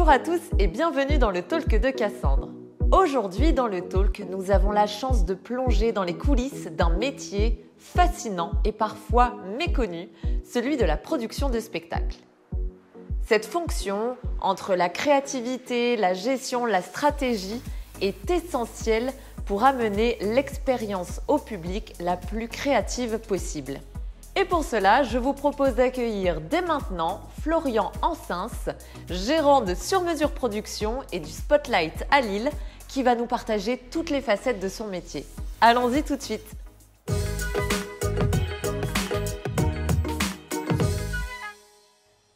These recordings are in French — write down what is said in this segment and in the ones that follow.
Bonjour à tous et bienvenue dans le Talk de Cassandre. Aujourd'hui dans le Talk, nous avons la chance de plonger dans les coulisses d'un métier fascinant et parfois méconnu, celui de la production de spectacles. Cette fonction, entre la créativité, la gestion, la stratégie, est essentielle pour amener l'expérience au public la plus créative possible. Et pour cela, je vous propose d'accueillir dès maintenant Florian Ansens, gérant de Sur Mesure Production et du Spotlight à Lille, qui va nous partager toutes les facettes de son métier. Allons-y tout de suite.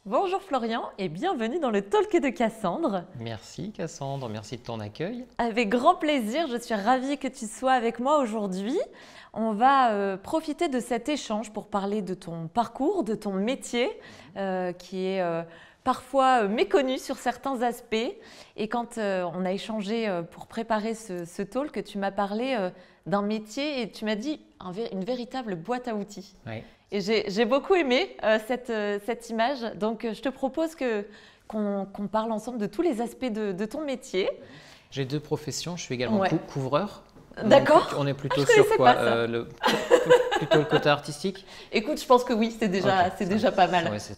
Bonjour Florian et bienvenue dans le Talk de Cassandre. Merci Cassandre, merci de ton accueil. Avec grand plaisir, je suis ravie que tu sois avec moi aujourd'hui. On va profiter de cet échange pour parler de ton parcours, de ton métier qui est parfois méconnu sur certains aspects. Et quand on a échangé pour préparer ce talk, tu m'as parlé d'un métier et tu m'as dit une véritable boîte à outils. Oui. Et j'ai beaucoup aimé cette image. Donc, je te propose qu'on parle ensemble de tous les aspects de ton métier. J'ai deux professions, je suis également couvreur. D'accord. On est plutôt sur quoi plutôt le côté artistique. Écoute, je pense que oui, c'est déjà pas mal. Ouais, c'est...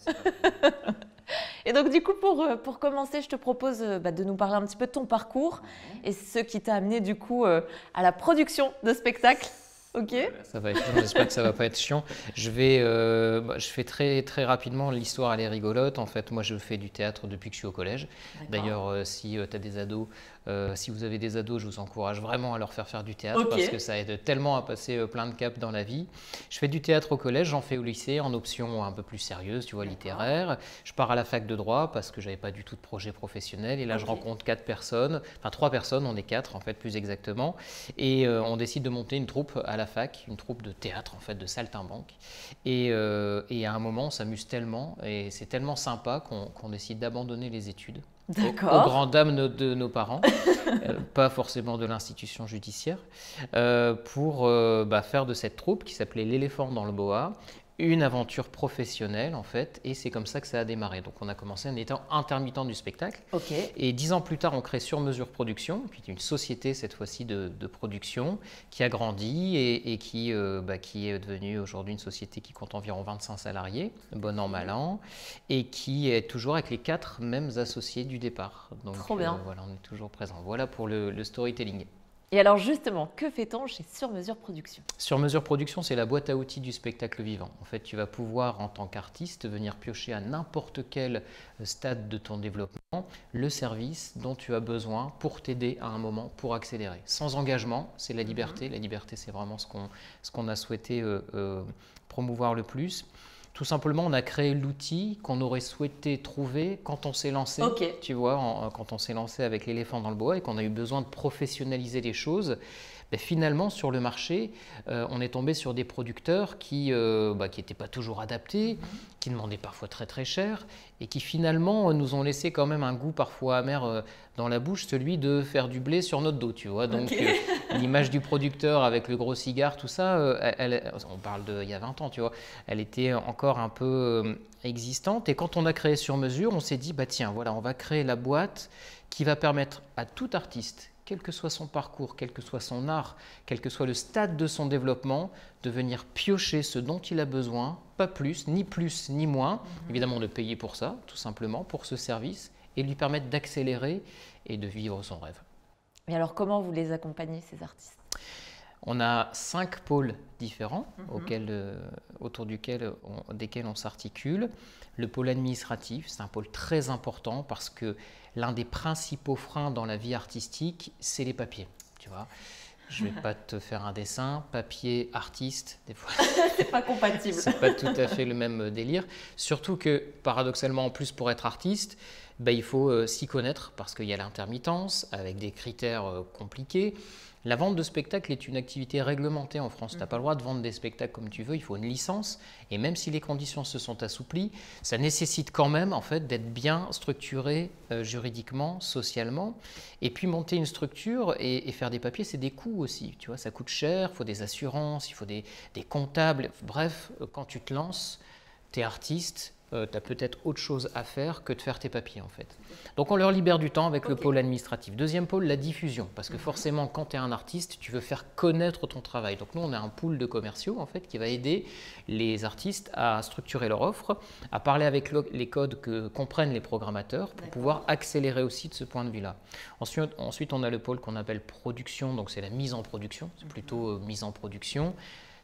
Et donc du coup, pour commencer, je te propose de nous parler un petit peu de ton parcours et ce qui t'a amené du coup à la production de spectacles. Ok. Ça va être, j'espère que ça va pas être chiant. Je fais très rapidement, l'histoire elle est rigolote. En fait, moi je fais du théâtre depuis que je suis au collège. D'ailleurs, si tu as des ados, si vous avez des ados, je vous encourage vraiment à leur faire du théâtre parce que ça aide tellement à passer plein de caps dans la vie. Je fais du théâtre au collège, j'en fais au lycée en option un peu plus sérieuse, tu vois, littéraire. Je pars à la fac de droit parce que j'avais pas du tout de projet professionnel et là je rencontre 3 personnes, on est 4 en fait plus exactement et on décide de monter une troupe à la fac, une troupe de théâtre en fait, de saltimbanque et à un moment on s'amuse tellement et c'est tellement sympa qu'on décide d'abandonner les études. Aux grandes dames de nos parents, pas forcément de l'institution judiciaire, pour faire de cette troupe qui s'appelait l'Éléphant dans le Boa une aventure professionnelle en fait, et c'est comme ça que ça a démarré. Donc on a commencé en étant intermittent du spectacle, et 10 ans plus tard on crée Sur Mesure Production, puis une société cette fois-ci de production qui a grandi et qui est devenue aujourd'hui une société qui compte environ 25 salariés, bon an mal an, et qui est toujours avec les 4 mêmes associés du départ. Donc trop bien. Voilà, on est toujours présent. Voilà pour le storytelling. Et alors justement, que fait-on chez Sur Mesure Production ? Sur Mesure Production, c'est la boîte à outils du spectacle vivant. En fait, tu vas pouvoir, en tant qu'artiste, venir piocher à n'importe quel stade de ton développement le service dont tu as besoin pour t'aider à un moment, pour accélérer. Sans engagement, c'est la liberté. La liberté, c'est vraiment ce qu'on a souhaité promouvoir le plus. Tout simplement, on a créé l'outil qu'on aurait souhaité trouver quand on s'est lancé, tu vois, quand on s'est lancé avec l'Éléphant dans le Boa et qu'on a eu besoin de professionnaliser les choses. Finalement, sur le marché, on est tombé sur des producteurs qui n'étaient pas toujours adaptés, qui demandaient parfois très très cher et qui finalement nous ont laissé quand même un goût parfois amer dans la bouche, celui de faire du blé sur notre dos, tu vois. Donc l'image du producteur avec le gros cigare, tout ça, on parle d'il y a 20 ans, tu vois, elle était encore un peu existante. Et quand on a créé Sur Mesure, on s'est dit, tiens, voilà, on va créer la boîte qui va permettre à tout artiste, quel que soit son parcours, quel que soit son art, quel que soit le stade de son développement, de venir piocher ce dont il a besoin, pas plus ni moins, évidemment de payer pour ça, tout simplement, pour ce service, et lui permettre d'accélérer et de vivre son rêve. Et alors, comment vous les accompagnez, ces artistes ? On a 5 pôles différents autour desquels on s'articule. Le pôle administratif, c'est un pôle très important parce que l'un des principaux freins dans la vie artistique, c'est les papiers. Tu vois, je ne vais pas te faire un dessin, papier, artiste, des fois. C'est pas compatible. C'est pas tout à fait le même délire. Surtout que, paradoxalement, en plus, pour être artiste, il faut s'y connaître parce qu'il y a l'intermittence avec des critères compliqués. La vente de spectacles est une activité réglementée en France. Tu n'as pas le droit de vendre des spectacles comme tu veux, il faut une licence. Et même si les conditions se sont assouplies, ça nécessite quand même en fait, d'être bien structuré juridiquement, socialement. Et puis monter une structure et faire des papiers, c'est des coûts aussi. Tu vois, ça coûte cher, il faut des assurances, il faut des comptables. Bref, quand tu te lances, tu es artiste, tu as peut-être autre chose à faire que de faire tes papiers en fait. Donc on leur libère du temps avec le pôle administratif. Deuxième pôle, la diffusion, parce que forcément quand tu es un artiste, tu veux faire connaître ton travail. Donc nous on a un pool de commerciaux en fait qui va aider les artistes à structurer leur offre, à parler avec les codes que comprennent les programmateurs pour pouvoir accélérer aussi de ce point de vue-là. Ensuite on a le pôle qu'on appelle production, donc c'est la mise en production, c'est plutôt mise en production.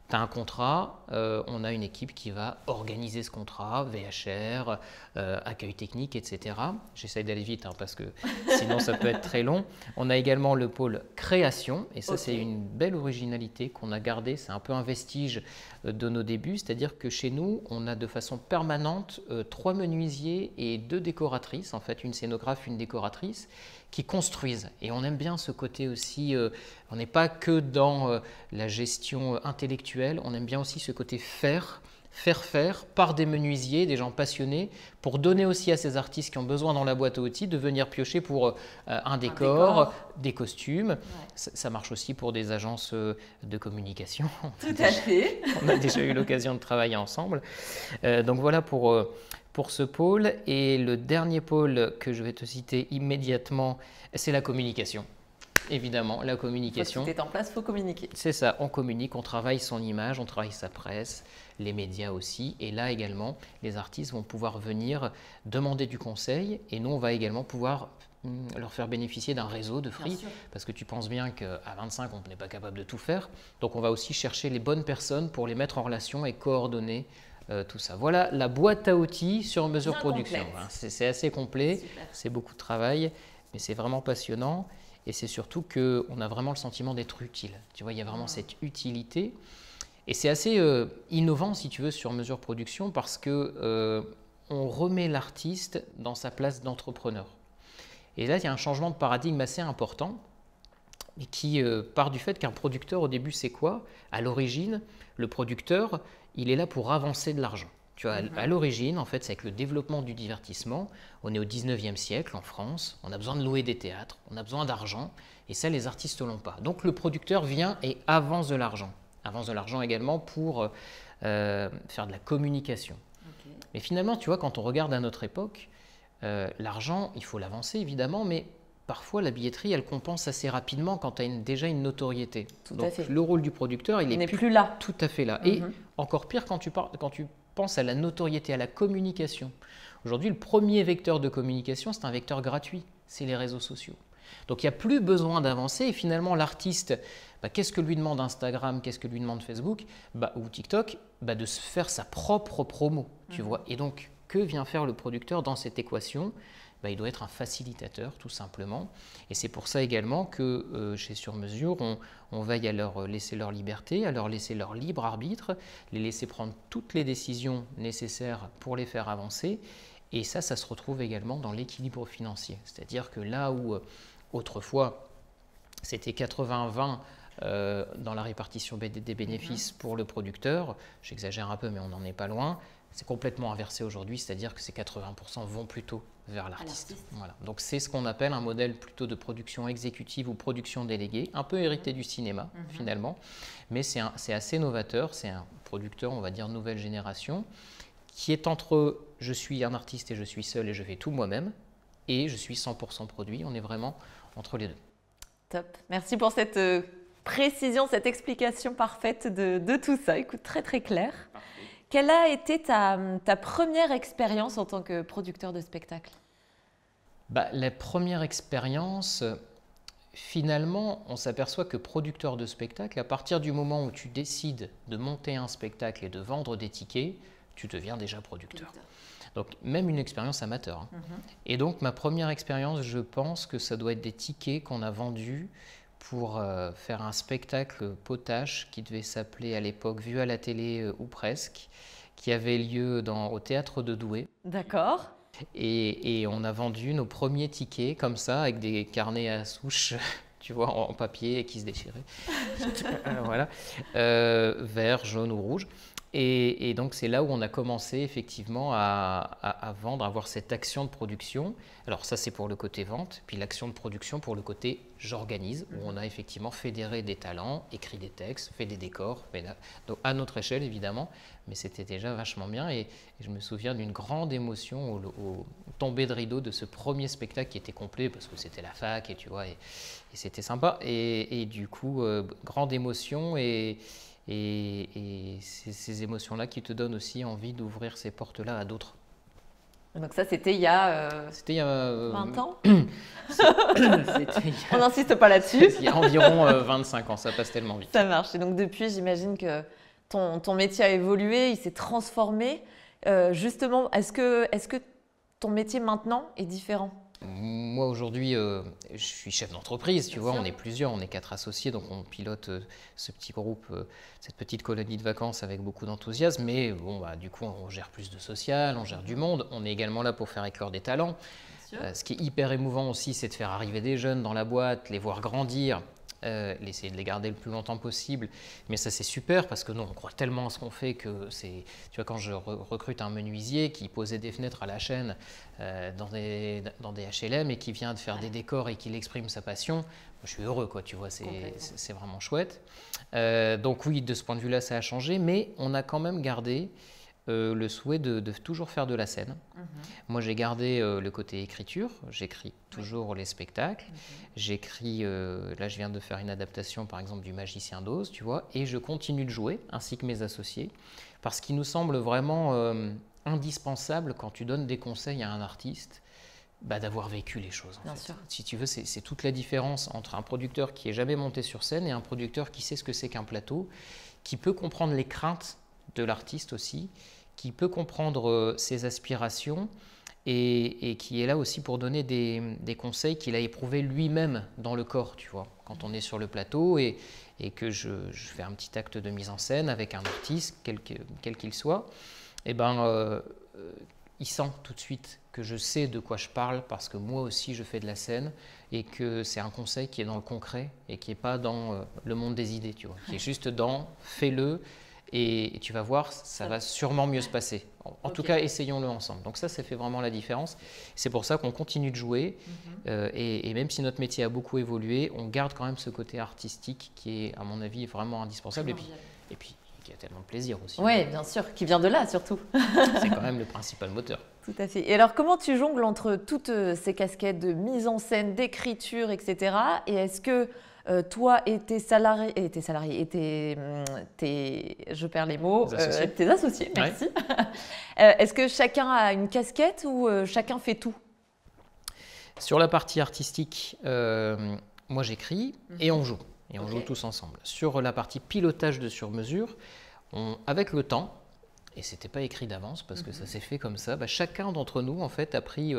Tu as un contrat, on a une équipe qui va organiser ce contrat, VHR, accueil technique, etc. J'essaie d'aller vite parce que sinon ça peut être très long. On a également le pôle création et ça c'est une belle originalité qu'on a gardée, c'est un peu un vestige de nos débuts, c'est-à-dire que chez nous on a de façon permanente 3 menuisiers et 2 décoratrices, en fait une scénographe, une décoratrice, qui construisent. Et on aime bien ce côté aussi, on n'est pas que dans la gestion intellectuelle, on aime bien aussi ce côté faire par des menuisiers, des gens passionnés, pour donner aussi à ces artistes qui ont besoin dans la boîte à outils de venir piocher pour un décor, des costumes. Ouais. Ça marche aussi pour des agences de communication. Tout à fait. On a déjà eu l'occasion de travailler ensemble. Donc voilà pour ce pôle. Et le dernier pôle que je vais te citer immédiatement, c'est la communication. Évidemment, la communication. Quand tout est en place, il faut communiquer. C'est ça, on communique, on travaille son image, on travaille sa presse, les médias aussi. Et là également, les artistes vont pouvoir venir demander du conseil et nous, on va également pouvoir leur faire bénéficier d'un réseau de free. Parce que tu penses bien qu'à 25, on n'est pas capable de tout faire. Donc, on va aussi chercher les bonnes personnes pour les mettre en relation et coordonner tout ça. Voilà la boîte à outils sur mesure production. C'est assez complet, c'est beaucoup de travail, mais c'est vraiment passionnant. Et c'est surtout qu'on a vraiment le sentiment d'être utile. Tu vois, il y a vraiment cette utilité. Et c'est assez innovant, si tu veux, sur mesure production parce que on remet l'artiste dans sa place d'entrepreneur. Et là, il y a un changement de paradigme assez important et qui part du fait qu'un producteur, au début, c'est quoi? À l'origine, le producteur, il est là pour avancer de l'argent. Tu vois, à l'origine, en fait, c'est avec le développement du divertissement. On est au 19e siècle en France, on a besoin de louer des théâtres, on a besoin d'argent, et ça, les artistes l'ont pas. Donc, le producteur vient et avance de l'argent. Avance de l'argent également pour faire de la communication. Mais finalement, tu vois, quand on regarde à notre époque, l'argent, il faut l'avancer évidemment, mais parfois la billetterie, elle compense assez rapidement quand tu as déjà une notoriété. Donc, le rôle du producteur, il n'est plus là. Tout à fait là. Et encore pire quand tu pense à la notoriété, à la communication. Aujourd'hui, le premier vecteur de communication, c'est un vecteur gratuit, c'est les réseaux sociaux. Donc, il n'y a plus besoin d'avancer et finalement, l'artiste, qu'est-ce que lui demande Instagram, qu'est-ce que lui demande Facebook ou TikTok? De se faire sa propre promo, tu vois. Et donc, que vient faire le producteur dans cette équation? Il doit être un facilitateur, tout simplement. Et c'est pour ça également que chez Sur Mesure, on veille à leur laisser leur liberté, à leur laisser leur libre arbitre, les laisser prendre toutes les décisions nécessaires pour les faire avancer. Et ça se retrouve également dans l'équilibre financier. C'est-à-dire que là où autrefois, c'était 80-20 dans la répartition des bénéfices pour le producteur, j'exagère un peu, mais on n'en est pas loin, c'est complètement inversé aujourd'hui, c'est-à-dire que ces 80% vont plutôt vers l'artiste. Voilà. Donc c'est ce qu'on appelle un modèle plutôt de production exécutive ou production déléguée, un peu hérité du cinéma finalement, mais c'est assez novateur, c'est un producteur, on va dire, nouvelle génération, qui est entre je suis un artiste et je suis seul et je fais tout moi-même, et je suis 100% produit, on est vraiment entre les deux. Top, merci pour cette précision, cette explication parfaite de tout ça, écoute, très très clair. Parfait. Quelle a été ta première expérience en tant que producteur de spectacle? La première expérience, finalement, on s'aperçoit que producteur de spectacle, à partir du moment où tu décides de monter un spectacle et de vendre des tickets, tu deviens déjà producteur. Donc, même une expérience amateur. Et donc, ma première expérience, je pense que ça doit être des tickets qu'on a vendus pour faire un spectacle potache qui devait s'appeler à l'époque Vu à la télé ou presque, qui avait lieu au théâtre de Douai. D'accord. Et on a vendu nos premiers tickets comme ça, avec des carnets à souche, tu vois, en papier qui se déchiraient. Voilà, vert, jaune ou rouge. Et donc, c'est là où on a commencé effectivement à vendre, à avoir cette action de production. Alors ça, c'est pour le côté vente, puis l'action de production pour le côté j'organise, où on a effectivement fédéré des talents, écrit des textes, fait des décors, donc à notre échelle évidemment, mais c'était déjà vachement bien. Et je me souviens d'une grande émotion au tombé de rideau de ce premier spectacle qui était complet, parce que c'était la fac, et tu vois, et c'était sympa. Et du coup, grande émotion et c'est ces émotions-là qui te donnent aussi envie d'ouvrir ces portes-là à d'autres. Donc ça, c'était il y a, C'était il y a 20 ans. On n'insiste pas là-dessus. Il y a environ 25 ans, ça passe tellement vite. Ça marche. Et donc depuis, j'imagine que ton métier a évolué, il s'est transformé. Justement, est-ce que ton métier maintenant est différent? Moi aujourd'hui, je suis chef d'entreprise, tu vois, sûr. on est plusieurs, on est 4 associés, donc on pilote ce petit groupe, cette petite colonie de vacances avec beaucoup d'enthousiasme, mais bon, du coup on gère plus de social, on gère du monde, on est également là pour faire éclore des talents. Ce qui est hyper émouvant aussi, c'est de faire arriver des jeunes dans la boîte, les voir grandir, essayer de les garder le plus longtemps possible. Mais ça, c'est super parce que nous, on croit tellement à ce qu'on fait que c'est... Tu vois, quand je recrute un menuisier qui posait des fenêtres à la chaîne dans des HLM et qui vient de faire des décors et qui exprime sa passion, moi, je suis heureux, quoi, tu vois, c'est vraiment chouette. Donc oui, de ce point de vue-là, ça a changé, mais on a quand même gardé le souhait de toujours faire de la scène. Moi, j'ai gardé le côté écriture. J'écris toujours les spectacles. J'écris, là, je viens de faire une adaptation, par exemple, du Magicien d'Oz, tu vois, et je continue de jouer, ainsi que mes associés, parce qu'il nous semble vraiment indispensable, quand tu donnes des conseils à un artiste, d'avoir vécu les choses. Bien sûr. Si tu veux, c'est toute la différence entre un producteur qui n'est jamais monté sur scène et un producteur qui sait ce que c'est qu'un plateau, qui peut comprendre les craintes de l'artiste aussi, qui peut comprendre ses aspirations et qui est là aussi pour donner des conseils qu'il a éprouvés lui-même dans le corps, tu vois. Quand on est sur le plateau et que je fais un petit acte de mise en scène avec un artiste, quel qu'il soit, eh ben, il sent tout de suite que je sais de quoi je parle parce que moi aussi je fais de la scène et que c'est un conseil qui est dans le concret et qui n'est pas dans le monde des idées, tu vois, qui est juste dans fais-le. Et tu vas voir, ça va sûrement mieux se passer. En tout cas, essayons-le ensemble. Donc ça fait vraiment la différence. C'est pour ça qu'on continue de jouer. Et même si notre métier a beaucoup évolué, on garde quand même ce côté artistique qui est, à mon avis, vraiment indispensable. Et puis, qui a tellement de plaisir aussi. Oui, bien sûr, qui vient de là surtout. C'est quand même le principal moteur. Tout à fait. Et alors, comment tu jongles entre toutes ces casquettes de mise en scène, d'écriture, etc. Et est-ce que toi et tes salariés, je perds les mots, tes associés, merci. Ouais. Est-ce que chacun a une casquette ou chacun fait tout? Sur la partie artistique, moi j'écris et on joue. Et on joue tous ensemble. Sur la partie pilotage de sur-mesure, avec le temps, et ce n'était pas écrit d'avance parce que ça s'est fait comme ça, chacun d'entre nous en fait a pris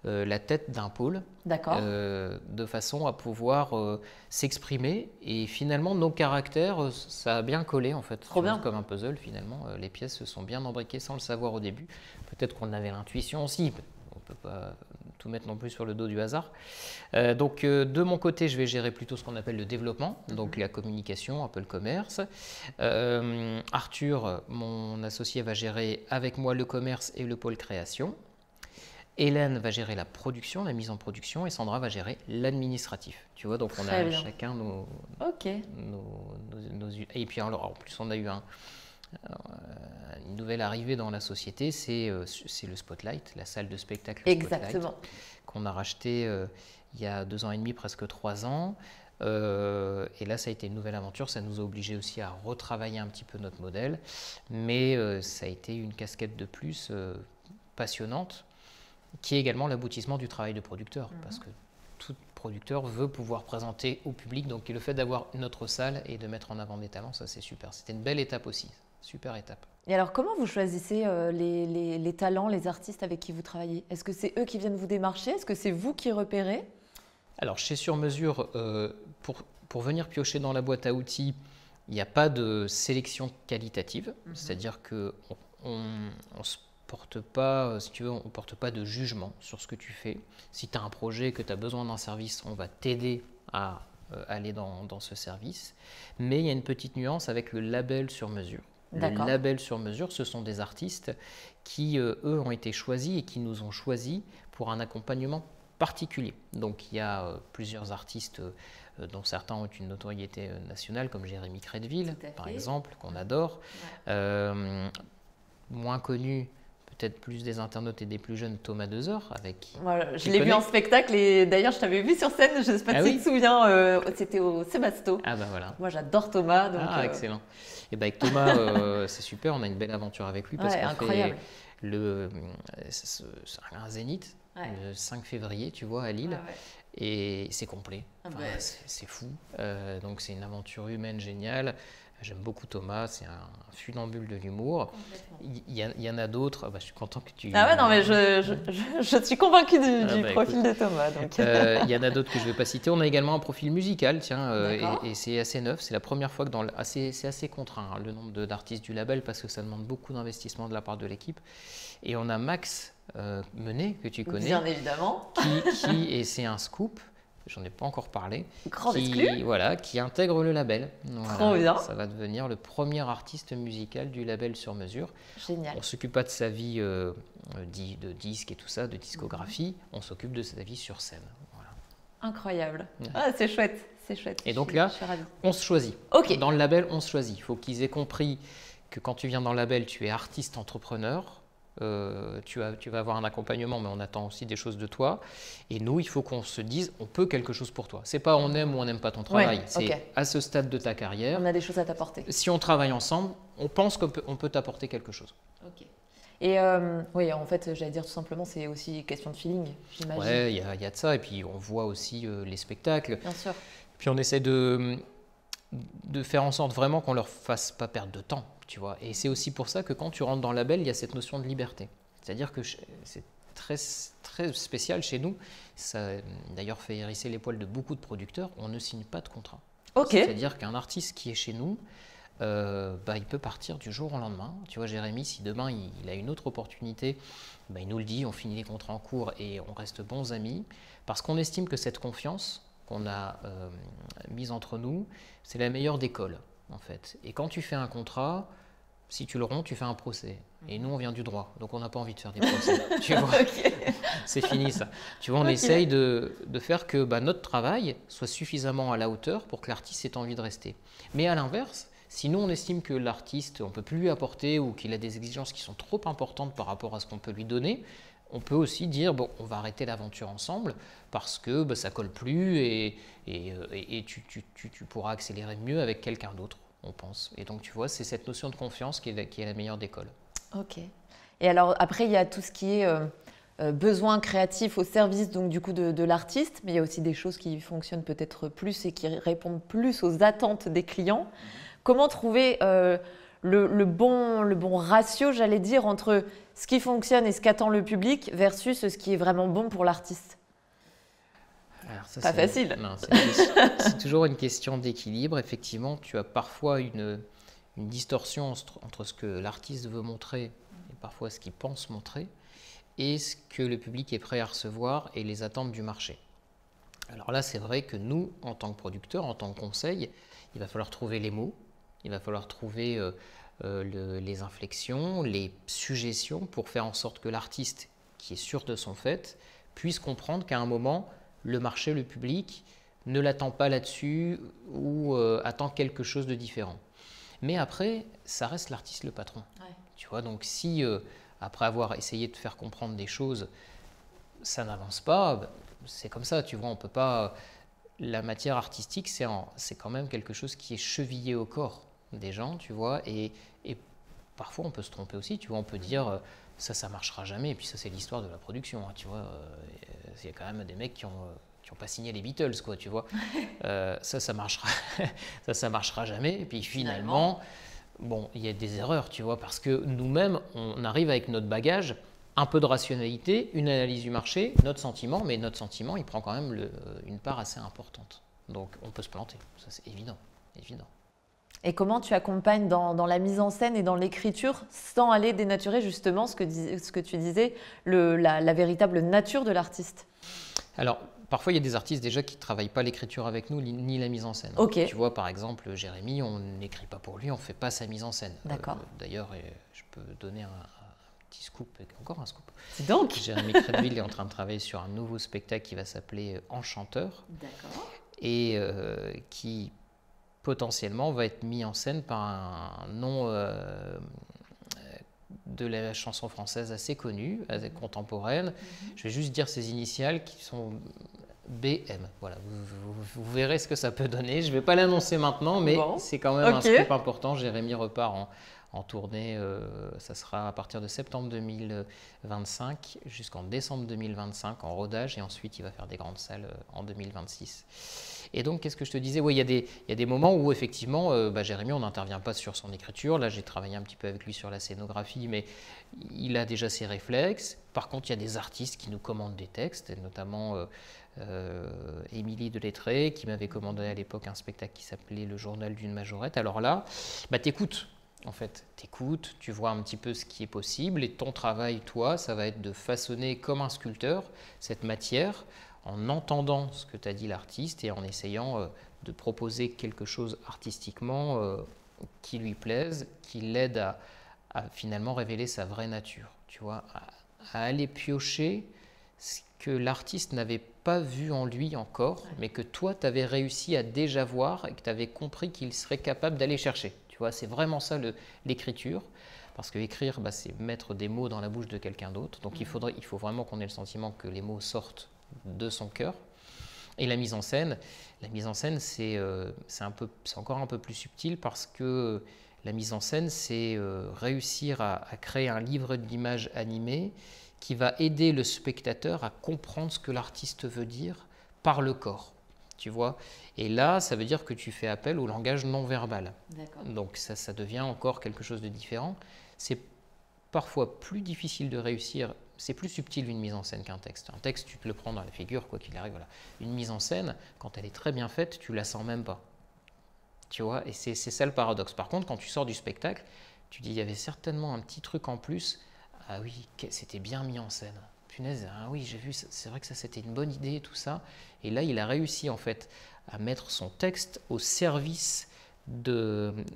la tête d'un pôle de façon à pouvoir s'exprimer. Et finalement, nos caractères, ça a bien collé en fait. Trop bien. Comme un puzzle finalement. Les pièces se sont bien embriquées sans le savoir au début. Peut-être qu'on avait l'intuition aussi. On ne peut pas tout mettre non plus sur le dos du hasard. Donc de mon côté, je vais gérer plutôt ce qu'on appelle le développement, donc la communication, un peu le commerce. Arthur, mon associé, va gérer avec moi le commerce et le pôle création. Hélène va gérer la production, la mise en production, et Sandra va gérer l'administratif. Tu vois, donc on a chacun nos... Et puis alors, en plus, on a eu une nouvelle arrivée dans la société, c'est le Spotlight, la salle de spectacle Spotlight, qu'on a racheté il y a 2 ans et demi, presque 3 ans. Et là, ça a été une nouvelle aventure. Ça nous a obligés aussi à retravailler un petit peu notre modèle. Mais ça a été une casquette de plus passionnante, qui est également l'aboutissement du travail de producteur. Parce que tout producteur veut pouvoir présenter au public. Donc le fait d'avoir notre salle et de mettre en avant des talents, ça c'est super. C'était une belle étape aussi. Super étape. Et alors, comment vous choisissez les talents, les artistes avec qui vous travaillez? Est-ce que c'est eux qui viennent vous démarcher? Est-ce que c'est vous qui repérez? Alors, chez Sur Mesure, pour venir piocher dans la boîte à outils, il n'y a pas de sélection qualitative. C'est-à-dire qu'on ne se porte pas, si tu veux, on porte pas de jugement sur ce que tu fais. Si tu as un projet, que tu as besoin d'un service, on va t'aider à aller dans ce service. Mais il y a une petite nuance avec le label Sur Mesure. Le D'accord. label sur mesure, ce sont des artistes qui, eux, ont été choisis et qui nous ont choisis pour un accompagnement particulier. Donc il y a plusieurs artistes dont certains ont une notoriété nationale, comme Jérémy Crédville, par exemple, qu'on adore. Ouais. Moins connu, peut-être plus des internautes et des plus jeunes, Thomas Dezer, avec qui voilà, je l'ai vu en spectacle et d'ailleurs je t'avais vu sur scène, je ne sais pas si tu te souviens, c'était au Sébasto. Ah bah voilà. Moi j'adore Thomas. Donc, excellent. Et bah avec Thomas, c'est super, on a une belle aventure avec lui parce qu'on fait un zénith le 5 février, tu vois, à Lille. Et c'est complet, c'est fou. Donc c'est une aventure humaine géniale. J'aime beaucoup Thomas, c'est un funambule de l'humour. Il y en a d'autres. Je suis content que tu... Ah ouais, non, mais je suis convacue du profil de Thomas. Il y en a d'autres que je ne vais pas citer. On a également un profil musical, tiens, et c'est assez neuf. C'est la première fois que c'est assez contraint, hein, le nombre d'artistes du label, parce que ça demande beaucoup d'investissement de la part de l'équipe. Et on a Max Menet, que tu connais. Bien évidemment. Et c'est un scoop. J'en ai pas encore parlé. Qui intègre le label. Voilà, trop bien. Ça va devenir le premier artiste musical du label sur mesure. Génial. On ne s'occupe pas de sa vie de disque et tout ça, de discographie. On s'occupe de sa vie sur scène. Voilà. Incroyable. Ouais. Ah, c'est chouette. C'est chouette. Et donc là, on se choisit. Okay. Dans le label, on se choisit. Il faut qu'ils aient compris que quand tu viens dans le label, tu es artiste entrepreneur. Tu vas avoir un accompagnement, mais on attend aussi des choses de toi. Et nous, il faut qu'on se dise, on peut quelque chose pour toi. C'est pas on aime ou on n'aime pas ton travail. C'est à ce stade de ta carrière. On a des choses à t'apporter. Si on travaille ensemble, on pense qu'on peut t'apporter quelque chose. Ok. Et oui, en fait, j'allais dire tout simplement, c'est aussi question de feeling, j'imagine. Ouais, il y a de ça. Et puis on voit aussi les spectacles. Bien sûr. Puis on essaie de faire en sorte vraiment qu'on leur fasse pas perdre de temps. Tu vois. Et c'est aussi pour ça que quand tu rentres dans le label, il y a cette notion de liberté. C'est-à-dire que c'est très, très spécial chez nous. Ça d'ailleurs fait hérisser les poils de beaucoup de producteurs. On ne signe pas de contrat. Okay. C'est-à-dire qu'un artiste qui est chez nous, il peut partir du jour au lendemain. Tu vois, Jérémy, si demain il a une autre opportunité, il nous le dit, on finit les contrats en cours et on reste bons amis. Parce qu'on estime que cette confiance qu'on a mise entre nous, c'est la meilleure des cols, en fait. Et quand tu fais un contrat... Si tu le romps, tu fais un procès. Et nous, on vient du droit, donc on n'a pas envie de faire des procès. Tu vois, c'est fini ça. Tu vois, on essaye de faire que notre travail soit suffisamment à la hauteur pour que l'artiste ait envie de rester. Mais à l'inverse, si nous, on estime que l'artiste, on ne peut plus lui apporter ou qu'il a des exigences qui sont trop importantes par rapport à ce qu'on peut lui donner, on peut aussi dire, on va arrêter l'aventure ensemble parce que ça ne colle plus et tu pourras accélérer mieux avec quelqu'un d'autre. On pense. Et donc, tu vois, c'est cette notion de confiance qui est la meilleure d'école. Ok. Et alors, après, il y a tout ce qui est besoin créatif au service donc, du coup, de l'artiste, mais il y a aussi des choses qui fonctionnent peut-être plus et qui répondent plus aux attentes des clients. Comment trouver le bon ratio, j'allais dire, entre ce qui fonctionne et ce qu'attend le public versus ce qui est vraiment bon pour l'artiste? Alors ça, pas facile. Non, c'est toujours une question d'équilibre. Effectivement, tu as parfois une distorsion entre ce que l'artiste veut montrer et parfois ce qu'il pense montrer et ce que le public est prêt à recevoir et les attentes du marché. Alors là, c'est vrai que nous, en tant que producteurs, en tant que conseil, il va falloir trouver les mots, il va falloir trouver les inflexions, les suggestions pour faire en sorte que l'artiste, qui est sûr de son fait, puisse comprendre qu'à un moment, le marché, le public, ne l'attend pas là-dessus ou attend quelque chose de différent. Mais après, ça reste l'artiste le patron. Ouais. Tu vois, donc si, après avoir essayé de faire comprendre des choses, ça n'avance pas, c'est comme ça, tu vois, on peut pas... La matière artistique, c'est quand même quelque chose qui est chevillé au corps des gens, tu vois, et parfois on peut se tromper aussi, tu vois, on peut dire... Ça marchera jamais. Et puis ça, c'est l'histoire de la production. Hein, tu vois, il y a quand même des mecs qui ont pas signé les Beatles, quoi. Tu vois, ça marchera, ça marchera jamais. Et puis finalement, il y a des erreurs, tu vois, parce que nous-mêmes, on arrive avec notre bagage, un peu de rationalité, une analyse du marché, notre sentiment, mais notre sentiment, il prend quand même une part assez importante. Donc, on peut se planter. Ça, c'est évident, évident. Et comment tu accompagnes dans la mise en scène et dans l'écriture sans aller dénaturer justement ce que tu disais, la véritable nature de l'artiste? Alors, Parfois, il y a des artistes déjà qui ne travaillent pas l'écriture avec nous, ni la mise en scène. Ok. Tu vois, par exemple, Jérémy, on n'écrit pas pour lui, on ne fait pas sa mise en scène. D'accord. D'ailleurs, je peux donner un petit scoop, encore un scoop. Dis donc. Jérémy Crédville est en train de travailler sur un nouveau spectacle qui va s'appeler Enchanteur. D'accord. Et qui potentiellement va être mis en scène par un nom de la chanson française assez connue, assez contemporaine. Je vais juste dire ses initiales qui sont BM. Voilà, vous verrez ce que ça peut donner. Je ne vais pas l'annoncer maintenant, mais c'est quand même un scoop important. Jérémy repart en tournée, ça sera à partir de septembre 2025 jusqu'en décembre 2025 en rodage, et ensuite il va faire des grandes salles en 2026. Et donc, qu'est-ce que je te disais? Oui, il y a des moments où effectivement, Jérémy, on n'intervient pas sur son écriture. Là, j'ai travaillé un petit peu avec lui sur la scénographie, mais il a déjà ses réflexes. Par contre, il y a des artistes qui nous commandent des textes, et notamment Émilie Delettré, qui m'avait commandé à l'époque un spectacle qui s'appelait Le Journal d'une Majorette. Alors là, t'écoutes. En fait, t'écoutes, tu vois un petit peu ce qui est possible, et ton travail, toi, ça va être de façonner comme un sculpteur cette matière en entendant ce que t'a dit l'artiste et en essayant de proposer quelque chose artistiquement qui lui plaise, qui l'aide à finalement révéler sa vraie nature, tu vois, à aller piocher ce que l'artiste n'avait pas vu en lui encore, mais que toi, tu avais réussi à déjà voir et que tu avais compris qu'il serait capable d'aller chercher. Tu vois, c'est vraiment ça l'écriture, parce que écrire, c'est mettre des mots dans la bouche de quelqu'un d'autre. Donc il faut vraiment qu'on ait le sentiment que les mots sortent de son cœur. Et la mise en scène, c'est encore un peu plus subtil, parce que la mise en scène, c'est réussir à créer un livre d'images animées qui va aider le spectateur à comprendre ce que l'artiste veut dire par le corps. Tu vois, et là, ça veut dire que tu fais appel au langage non verbal. Donc ça devient encore quelque chose de différent. C'est parfois plus difficile de réussir, c'est plus subtil une mise en scène qu'un texte. Un texte, tu te le prends dans la figure, quoi qu'il arrive. Voilà. Une mise en scène, quand elle est très bien faite, tu la sens même pas. Tu vois, et c'est ça le paradoxe. Par contre, quand tu sors du spectacle, tu dis, il y avait certainement un petit truc en plus. Ah oui, c'était bien mis en scène. Punaise, ah oui, j'ai vu, c'est vrai que ça c'était une bonne idée, tout ça. Et là, il a réussi en fait à mettre son texte au service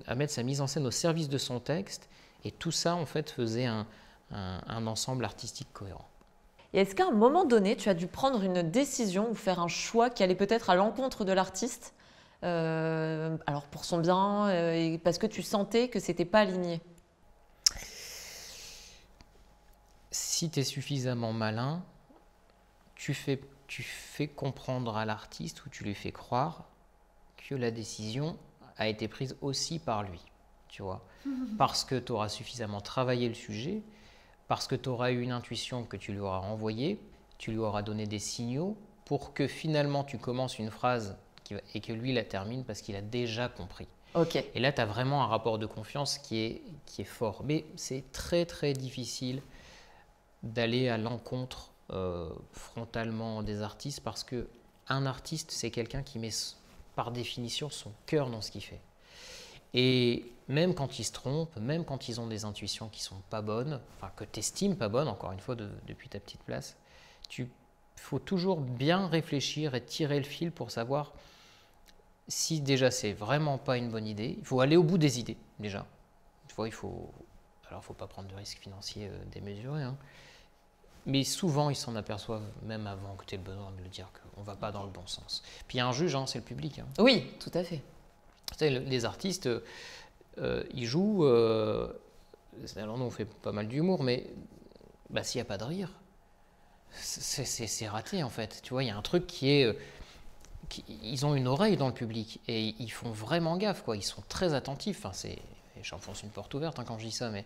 à mettre sa mise en scène au service de son texte. Et tout ça en fait faisait un ensemble artistique cohérent. Et est-ce qu'à un moment donné, tu as dû prendre une décision ou faire un choix qui allait peut-être à l'encontre de l'artiste, alors pour son bien, et parce que tu sentais que c'était pas aligné? Si tu es suffisamment malin, tu fais comprendre à l'artiste, ou tu lui fais croire que la décision a été prise aussi par lui, tu vois. Parce que tu auras suffisamment travaillé le sujet, parce que tu auras eu une intuition que tu lui auras renvoyée, tu lui auras donné des signaux pour que finalement tu commences une phrase et que lui la termine parce qu'il a déjà compris. Okay. Et là, tu as vraiment un rapport de confiance qui est fort. Mais c'est très très difficile d'aller à l'encontre frontalement des artistes, parce que un artiste, c'est quelqu'un qui met par définition son cœur dans ce qu'il fait. Et même quand ils se trompent, même quand ils ont des intuitions qui sont pas bonnes, enfin que tu estimes pas bonnes, encore une fois depuis ta petite place, faut toujours bien réfléchir et tirer le fil pour savoir si déjà c'est vraiment pas une bonne idée. Il faut aller au bout des idées déjà. Tu vois, faut pas prendre de risques financiers démesurés, hein. Mais souvent, ils s'en aperçoivent même avant que tu aies besoin de le dire qu'on ne va pas dans le bon sens. Puis il y a un juge, hein, c'est le public. Hein. Oui, tout à fait. Tu sais, les artistes, ils jouent. Alors nous, on fait pas mal d'humour, mais s'il n'y a pas de rire, c'est raté en fait. Tu vois, il y a un truc qui est. Ils ont une oreille dans le public et ils font vraiment gaffe, quoi. Ils sont très attentifs. Enfin, j'enfonce une porte ouverte quand je dis ça, mais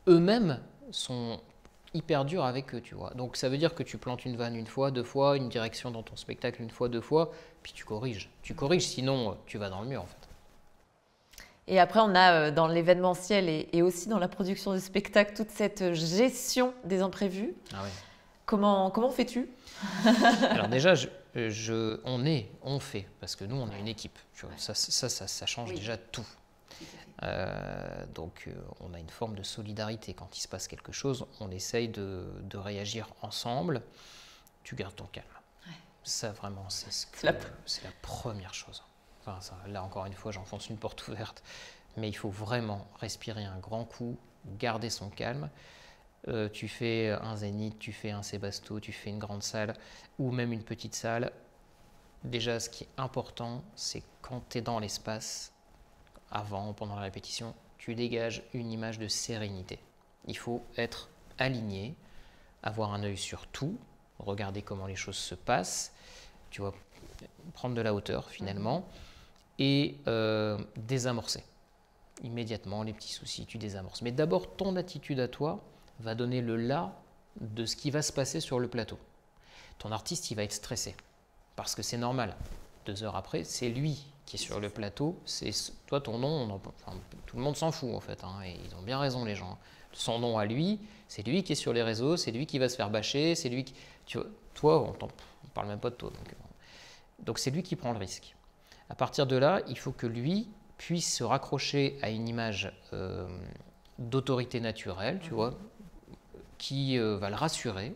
eux-mêmes sont hyper dur avec eux, tu vois. Donc ça veut dire que tu plantes une vanne une fois, deux fois, une direction dans ton spectacle une fois, deux fois, puis tu corriges. Tu corriges, sinon tu vas dans le mur en fait. Et après, on a dans l'événementiel et aussi dans la production de spectacle toute cette gestion des imprévus. Ah oui. Comment fais-tu? Alors déjà, on fait, parce que nous, on est une équipe. Tu vois, ça change déjà tout. Donc on a une forme de solidarité. Quand il se passe quelque chose, on essaye de réagir ensemble. Tu gardes ton calme. Ça, vraiment, c'est la première chose. Enfin, ça, là, encore une fois, j'enfonce une porte ouverte. Mais il faut vraiment respirer un grand coup, garder son calme. Tu fais un zénith, tu fais un sébasto, tu fais une grande salle ou même une petite salle. Déjà, ce qui est important, c'est quand tu es dans l'espace, avant, pendant la répétition, tu dégages une image de sérénité. Il faut être aligné, avoir un œil sur tout, regarder comment les choses se passent, tu vois, prendre de la hauteur finalement, et désamorcer. Immédiatement, les petits soucis, tu désamorces. Mais d'abord, ton attitude à toi va donner le là de ce qui va se passer sur le plateau. Ton artiste, il va être stressé, parce que c'est normal. 2 heures après, c'est lui qui est sur le plateau. C'est toi, ton nom, tout le monde s'en fout en fait, hein, et ils ont bien raison les gens. Son nom à lui, c'est lui qui est sur les réseaux, c'est lui qui va se faire bâcher, c'est lui qui... Tu vois, toi, on ne parle même pas de toi. Donc c'est lui qui prend le risque. À partir de là, il faut que lui puisse se raccrocher à une image d'autorité naturelle, tu vois, qui va le rassurer.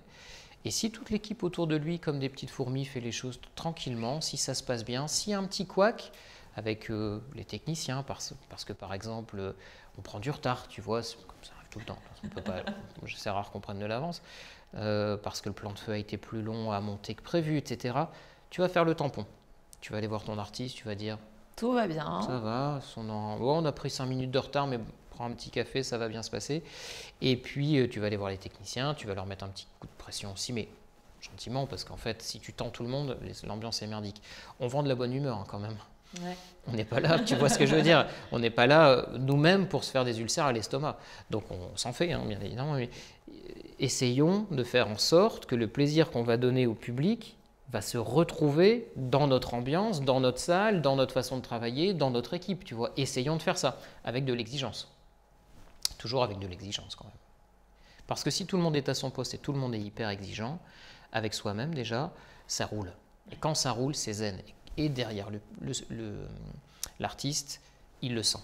Et si toute l'équipe autour de lui, comme des petites fourmis, fait les choses tranquillement, si ça se passe bien, s'il y a un petit couac avec les techniciens, parce que par exemple, on prend du retard, tu vois, comme ça arrive tout le temps, on peut pas, c'est rare qu'on prenne de l'avance, parce que le plan de feu a été plus long à monter que prévu, etc. Tu vas faire le tampon. Tu vas aller voir ton artiste, tu vas dire tout va bien. Ça va, on a pris 5 minutes de retard, mais prends un petit café, ça va bien se passer. Et puis, tu vas aller voir les techniciens, tu vas leur mettre un petit coup de pression aussi, mais gentiment, parce qu'en fait, si tu tends tout le monde, l'ambiance est merdique. On vend de la bonne humeur hein, quand même. Ouais. On n'est pas là, tu vois ce que je veux dire. On n'est pas là nous-mêmes pour se faire des ulcères à l'estomac. Donc, on s'en fait, hein, bien évidemment. Mais essayons de faire en sorte que le plaisir qu'on va donner au public va se retrouver dans notre ambiance, dans notre salle, dans notre façon de travailler, dans notre équipe, tu vois. Essayons de faire ça avec de l'exigence. Toujours avec de l'exigence quand même. Parce que si tout le monde est à son poste et tout le monde est hyper exigeant, avec soi-même déjà, ça roule. Et quand ça roule, c'est zen. Et derrière l'artiste, il le sent.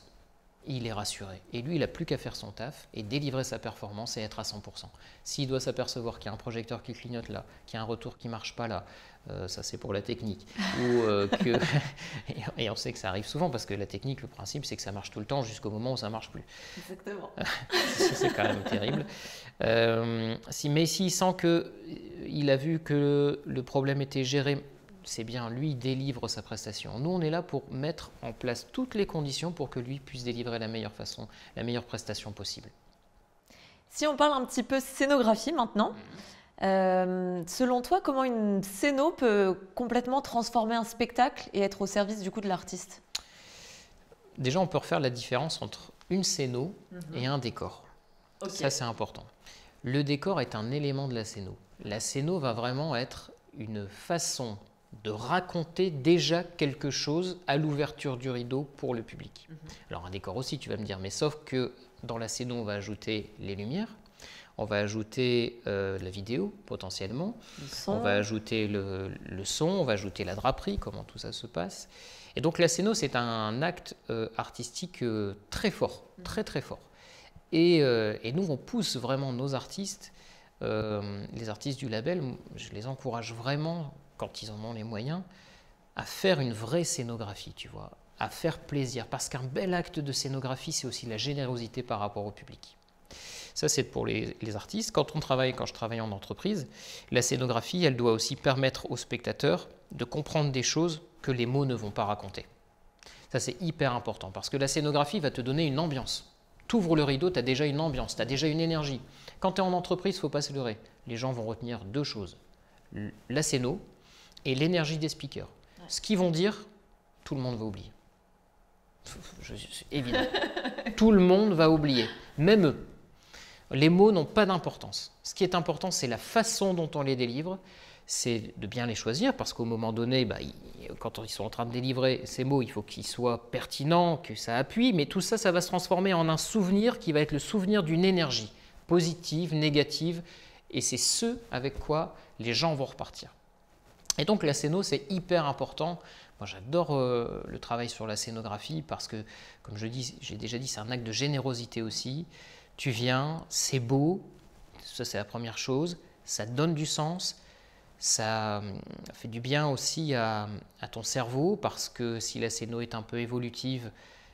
Il est rassuré. Et lui, il n'a plus qu'à faire son taf et délivrer sa performance et être à 100%. S'il doit s'apercevoir qu'il y a un projecteur qui clignote là, qu'il y a un retour qui ne marche pas là, ça c'est pour la technique, et on sait que ça arrive souvent parce que la technique, le principe, c'est que ça marche tout le temps jusqu'au moment où ça ne marche plus. Exactement. C'est quand même terrible. Mais s'il sent qu'il a vu que le problème était géré, c'est bien, lui délivre sa prestation. Nous, on est là pour mettre en place toutes les conditions pour que lui puisse délivrer la meilleure façon, la meilleure prestation possible. Si on parle un petit peu scénographie maintenant, selon toi, comment une scéno peut complètement transformer un spectacle et être au service du coup de l'artiste? Déjà, on peut refaire la différence entre une scéno et un décor. Okay. Ça, c'est important. Le décor est un élément de la scéno. La scéno va vraiment être une façon de raconter déjà quelque chose à l'ouverture du rideau pour le public. Alors un décor aussi, tu vas me dire, mais sauf que dans la scéno, on va ajouter les lumières, on va ajouter la vidéo potentiellement, on va ajouter le son, on va ajouter la draperie, comment tout ça se passe. Et donc la scéno, c'est un acte artistique très fort, très très fort. Et nous, on pousse vraiment nos artistes, les artistes du label, je les encourage vraiment, quand ils en ont les moyens, à faire une vraie scénographie, tu vois, à faire plaisir. Parce qu'un bel acte de scénographie, c'est aussi la générosité par rapport au public. Ça, c'est pour les artistes. Quand je travaille en entreprise, la scénographie, elle doit aussi permettre aux spectateurs de comprendre des choses que les mots ne vont pas raconter. Ça, c'est hyper important, parce que la scénographie va te donner une ambiance. Tu ouvres le rideau, tu as déjà une ambiance, tu as déjà une énergie. Quand tu es en entreprise, il ne faut pas se leurrer. Les gens vont retenir 2 choses. La scéno, et l'énergie des speakers. Ouais. Ce qu'ils vont dire, tout le monde va oublier. C'est évident. Tout le monde va oublier, même eux. Les mots n'ont pas d'importance. Ce qui est important, c'est la façon dont on les délivre, c'est de bien les choisir, parce qu'au moment donné, quand ils sont en train de délivrer ces mots, il faut qu'ils soient pertinents, que ça appuie, mais tout ça, ça va se transformer en un souvenir qui va être le souvenir d'une énergie positive, négative, et c'est ce avec quoi les gens vont repartir. Et donc la scéno, c'est hyper important. Moi, j'adore le travail sur la scénographie parce que, comme j'ai déjà dit, c'est un acte de générosité aussi. Tu viens, c'est beau, ça c'est la première chose, ça donne du sens. Ça fait du bien aussi à ton cerveau parce que si la scéno est un peu évolutive,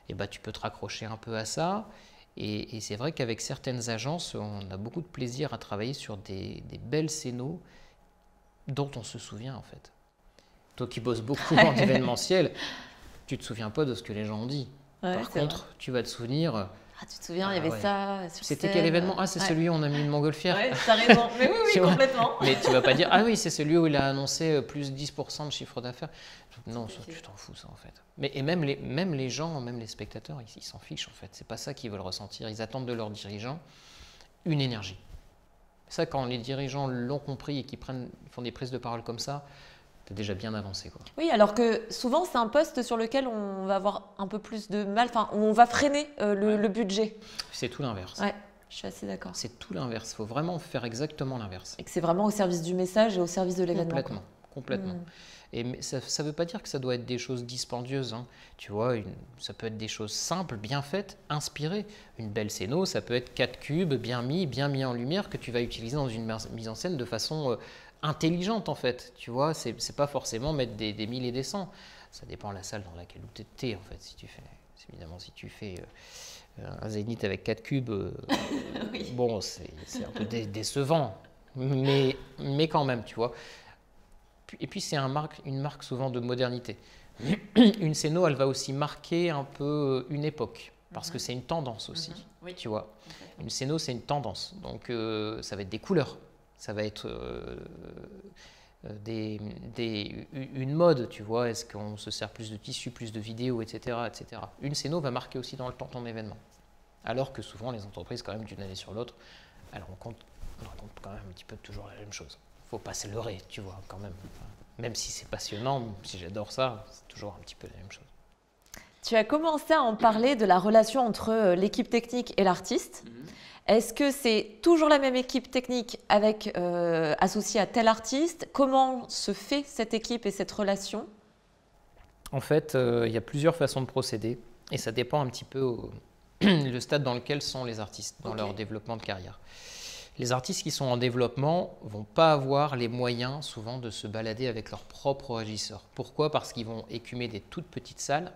eh ben, tu peux te raccrocher un peu à ça. Et c'est vrai qu'avec certaines agences, on a beaucoup de plaisir à travailler sur des belles scénos dont on se souvient en fait. Toi qui bosses beaucoup en événementiel, tu te souviens pas de ce que les gens ont dit. Ouais, Par contre, tu vas te souvenir. Ah, tu te souviens, il y avait ça sur C'était scène. quel événement? Ah, c'est celui où on a mis une montgolfière. Ouais, t'as raison. Mais oui, Tu vois. complètement. Mais tu vas pas dire, ah oui, c'est celui où il a annoncé plus 10% de chiffre d'affaires. Non, ça, tu t'en fous, ça, en fait. Et même les gens, même les spectateurs, ils s'en fichent, en fait. C'est pas ça qu'ils veulent ressentir. Ils attendent de leurs dirigeants une énergie. Ça, quand les dirigeants l'ont compris et qu'ils font des prises de parole comme ça, t'as déjà bien avancé, quoi. Oui, alors que souvent, c'est un poste sur lequel on va avoir un peu plus de mal, enfin, où on va freiner le budget. C'est tout l'inverse. Ouais, je suis assez d'accord. C'est tout l'inverse. Il faut vraiment faire exactement l'inverse. Et que c'est vraiment au service du message et au service de l'événement. Complètement. Et ça ne veut pas dire que ça doit être des choses dispendieuses. Hein. Tu vois, ça peut être des choses simples, bien faites, inspirées. Une belle scéno, ça peut être 4 cubes bien mis en lumière que tu vas utiliser dans une mise en scène de façon intelligente en fait. Tu vois, c'est pas forcément mettre des 1000 et des 100. Ça dépend de la salle dans laquelle tu es en fait. Évidemment, si tu fais un zénith avec 4 cubes, oui. Bon, c'est un peu décevant. Mais quand même, tu vois. Et puis, c'est une marque souvent de modernité. Une scéno, elle va aussi marquer un peu une époque, parce que c'est une tendance aussi, oui. Tu vois. Une scéno, c'est une tendance. Donc, ça va être des couleurs, ça va être une mode, tu vois. Est-ce qu'on se sert plus de tissu, plus de vidéos, etc., etc. Une scéno va marquer aussi dans le temps ton événement. Alors que souvent, les entreprises, quand même, d'une année sur l'autre, elles racontent quand même un petit peu toujours la même chose. Faut pas se leurrer, tu vois, quand même. Enfin, même si c'est passionnant, même si j'adore ça, c'est toujours un petit peu la même chose. Tu as commencé à en parler de la relation entre l'équipe technique et l'artiste. Est-ce que c'est toujours la même équipe technique associée à tel artiste? Comment se fait cette équipe et cette relation? En fait, il y a plusieurs façons de procéder et ça dépend un petit peu le stade dans lequel sont les artistes dans leur développement de carrière. Les artistes qui sont en développement ne vont pas avoir les moyens souvent de se balader avec leur propre régisseur. Pourquoi? Parce qu'ils vont écumer des toutes petites salles.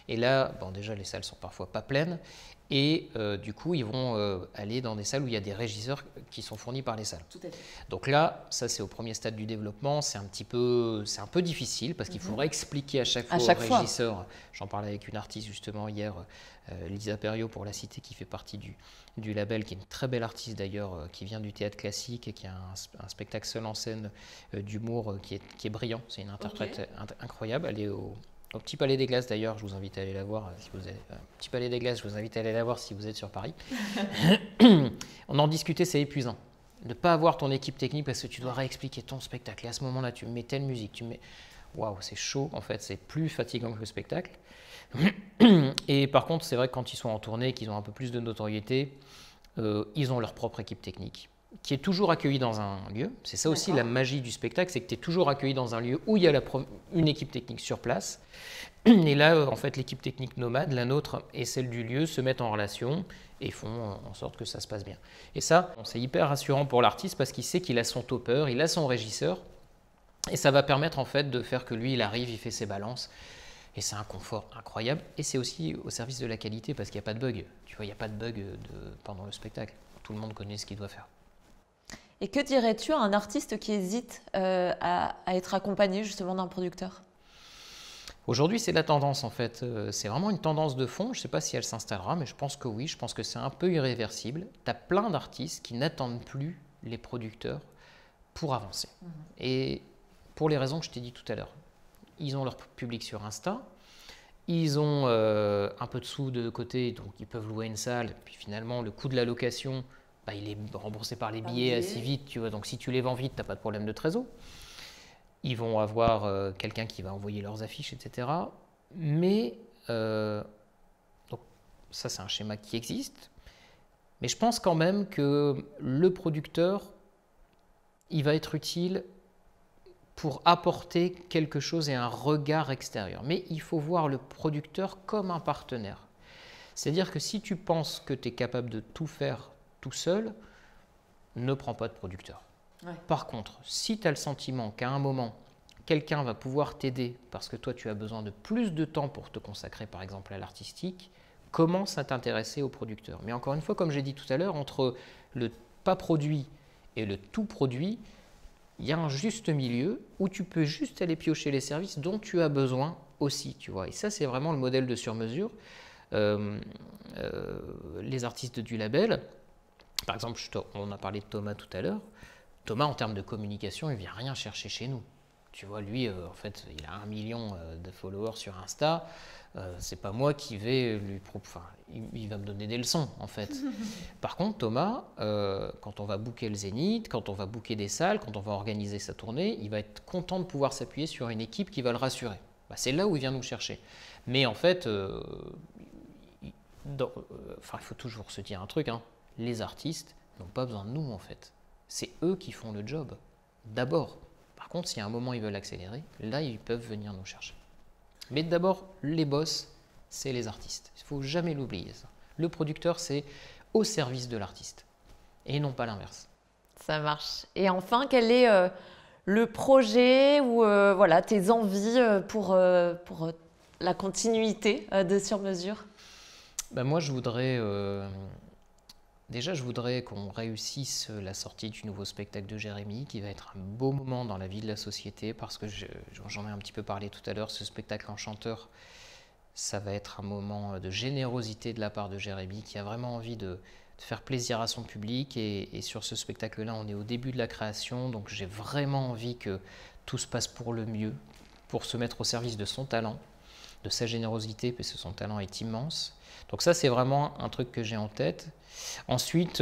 Et là, bon, déjà, les salles sont parfois pas pleines. Et du coup, ils vont aller dans des salles où il y a des régisseurs qui sont fournis par les salles. Tout à fait. Donc là, ça c'est au premier stade du développement. C'est un peu difficile parce qu'il faudra expliquer à chaque fois au régisseur. J'en parlais avec une artiste justement hier, Lisa Perriot pour la citer, qui fait partie du label, qui est une très belle artiste d'ailleurs, qui vient du théâtre classique et qui a un spectacle seul en scène d'humour qui est brillant. C'est une interprète incroyable. Elle est au Petit Palais des Glaces d'ailleurs, je vous invite à aller la voir si vous êtes Petit Palais des Glaces, je vous invite à aller la voir si vous êtes sur Paris. On en discutait, c'est épuisant. De ne pas avoir ton équipe technique parce que tu dois réexpliquer ton spectacle. Et à ce moment-là, tu mets telle musique, waouh, c'est chaud en fait, c'est plus fatigant que le spectacle. Et par contre, c'est vrai que quand ils sont en tournée, qu'ils ont un peu plus de notoriété, ils ont leur propre équipe technique, qui est toujours accueillie dans un lieu. C'est ça aussi la magie du spectacle, c'est que tu es toujours accueilli dans un lieu où il y a une équipe technique sur place. Et là, en fait, l'équipe technique nomade, la nôtre et celle du lieu, se mettent en relation et font en sorte que ça se passe bien. Et ça, c'est hyper rassurant pour l'artiste parce qu'il sait qu'il a son topper, il a son régisseur. Et ça va permettre en fait de faire que lui, il arrive, il fait ses balances. Et c'est un confort incroyable. Et c'est aussi au service de la qualité parce qu'il n'y a pas de bug. Tu vois, il n'y a pas de bug pendant le spectacle. Tout le monde connaît ce qu'il doit faire. Et que dirais-tu à un artiste qui hésite à être accompagné justement d'un producteur? Aujourd'hui, c'est la tendance en fait. C'est vraiment une tendance de fond. Je ne sais pas si elle s'installera, mais je pense que oui. Je pense que c'est un peu irréversible. Tu as plein d'artistes qui n'attendent plus les producteurs pour avancer. Et pour les raisons que je t'ai dit tout à l'heure. Ils ont leur public sur Insta. Ils ont un peu de sous de côté, donc ils peuvent louer une salle. Puis finalement, le coût de la location, il est remboursé par les billets assez vite, tu vois. Donc si tu les vends vite, tu n'as pas de problème de trésor. Ils vont avoir quelqu'un qui va envoyer leurs affiches, etc. Mais donc ça, c'est un schéma qui existe. Mais je pense quand même que le producteur, il va être utile pour apporter quelque chose et un regard extérieur. Mais il faut voir le producteur comme un partenaire. C'est-à-dire que si tu penses que tu es capable de tout faire tout seul, ne prends pas de producteur. Ouais. Par contre, si tu as le sentiment qu'à un moment, quelqu'un va pouvoir t'aider parce que toi, tu as besoin de plus de temps pour te consacrer, par exemple, à l'artistique, commence à t'intéresser au producteur. Mais encore une fois, comme j'ai dit tout à l'heure, entre le pas produit et le tout produit, il y a un juste milieu où tu peux juste aller piocher les services dont tu as besoin aussi, tu vois. Et ça, c'est vraiment le modèle de sur-mesure. Les artistes du label, par exemple, on a parlé de Thomas tout à l'heure. Thomas, en termes de communication, il ne vient rien chercher chez nous. Tu vois, lui, en fait, il a 1 million de followers sur Insta. C'est pas moi qui vais lui proposer. Enfin, il va me donner des leçons, en fait. Par contre, Thomas, quand on va booker le Zénith, quand on va booker des salles, quand on va organiser sa tournée, il va être content de pouvoir s'appuyer sur une équipe qui va le rassurer. Bah, c'est là où il vient nous chercher. Mais en fait, il faut toujours se dire un truc, hein. Les artistes n'ont pas besoin de nous, en fait. C'est eux qui font le job, d'abord. Par contre, si à un moment ils veulent accélérer, là, ils peuvent venir nous chercher. Mais d'abord, les boss, c'est les artistes. Il ne faut jamais l'oublier, ça. Le producteur, c'est au service de l'artiste et non pas l'inverse. Ça marche. Et enfin, quel est le projet ou voilà, tes envies pour la continuité de Sur-Mesure? Ben moi, je voudrais... Déjà, je voudrais qu'on réussisse la sortie du nouveau spectacle de Jérémy, qui va être un beau moment dans la vie de la société, parce que j'en ai un petit peu parlé tout à l'heure, ce spectacle Enchanteur, ça va être un moment de générosité de la part de Jérémy, qui a vraiment envie de faire plaisir à son public. Et sur ce spectacle-là, on est au début de la création, donc j'ai vraiment envie que tout se passe pour le mieux, pour se mettre au service de son talent, de sa générosité, parce que son talent est immense. Donc ça, c'est vraiment un truc que j'ai en tête. Ensuite,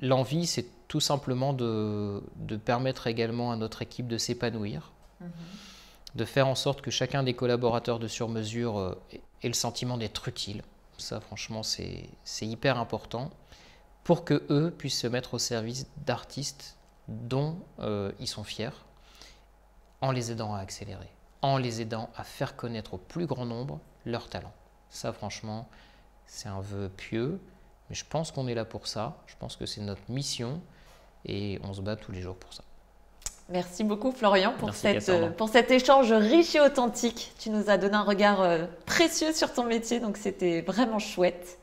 l'envie, c'est tout simplement de permettre également à notre équipe de s'épanouir, de faire en sorte que chacun des collaborateurs de Sur-Mesure ait le sentiment d'être utile. Ça, franchement, c'est hyper important pour qu'eux puissent se mettre au service d'artistes dont ils sont fiers, en les aidant à accélérer, en les aidant à faire connaître au plus grand nombre leur talent. Ça, franchement, c'est un vœu pieux, mais je pense qu'on est là pour ça. Je pense que c'est notre mission et on se bat tous les jours pour ça. Merci beaucoup Florian pour cet échange riche et authentique. Tu nous as donné un regard précieux sur ton métier, donc c'était vraiment chouette.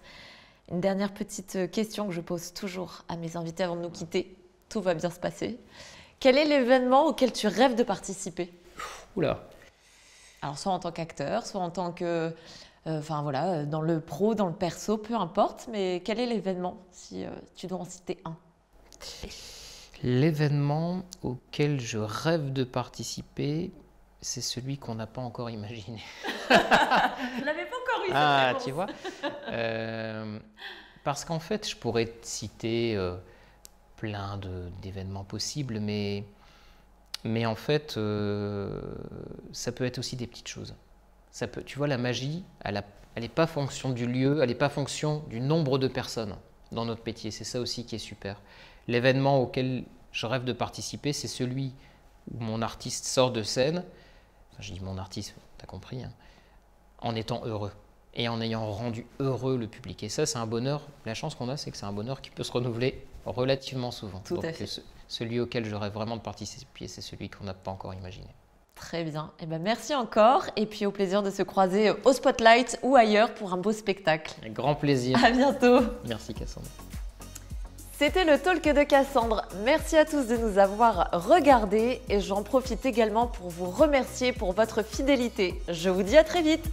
Une dernière petite question que je pose toujours à mes invités avant de nous quitter. Tout va bien se passer. Quel est l'événement auquel tu rêves de participer? Oula. Alors soit en tant qu'acteur, soit en tant que... Enfin voilà, dans le pro, dans le perso, peu importe. Mais quel est l'événement, si tu dois en citer un? L'événement auquel je rêve de participer, c'est celui qu'on n'a pas encore imaginé. Je l'avais pas encore eu, cette réponse. Tu vois. Parce qu'en fait, je pourrais te citer plein d'événements possibles, mais en fait, ça peut être aussi des petites choses. Tu vois, la magie, elle n'est pas fonction du lieu, elle n'est pas fonction du nombre de personnes dans notre métier. C'est ça aussi qui est super. L'événement auquel je rêve de participer, c'est celui où mon artiste sort de scène, enfin, je dis mon artiste, tu as compris, hein, en étant heureux et en ayant rendu heureux le public. Et ça, c'est un bonheur. La chance qu'on a, c'est que c'est un bonheur qui peut se renouveler relativement souvent. Tout à fait. Celui auquel je rêve vraiment de participer, c'est celui qu'on n'a pas encore imaginé. Très bien. Eh ben, merci encore. Et puis au plaisir de se croiser au Spotlight ou ailleurs pour un beau spectacle. Un grand plaisir. À bientôt. Merci Cassandre. C'était le Talk de Cassandre. Merci à tous de nous avoir regardés et j'en profite également pour vous remercier pour votre fidélité. Je vous dis à très vite.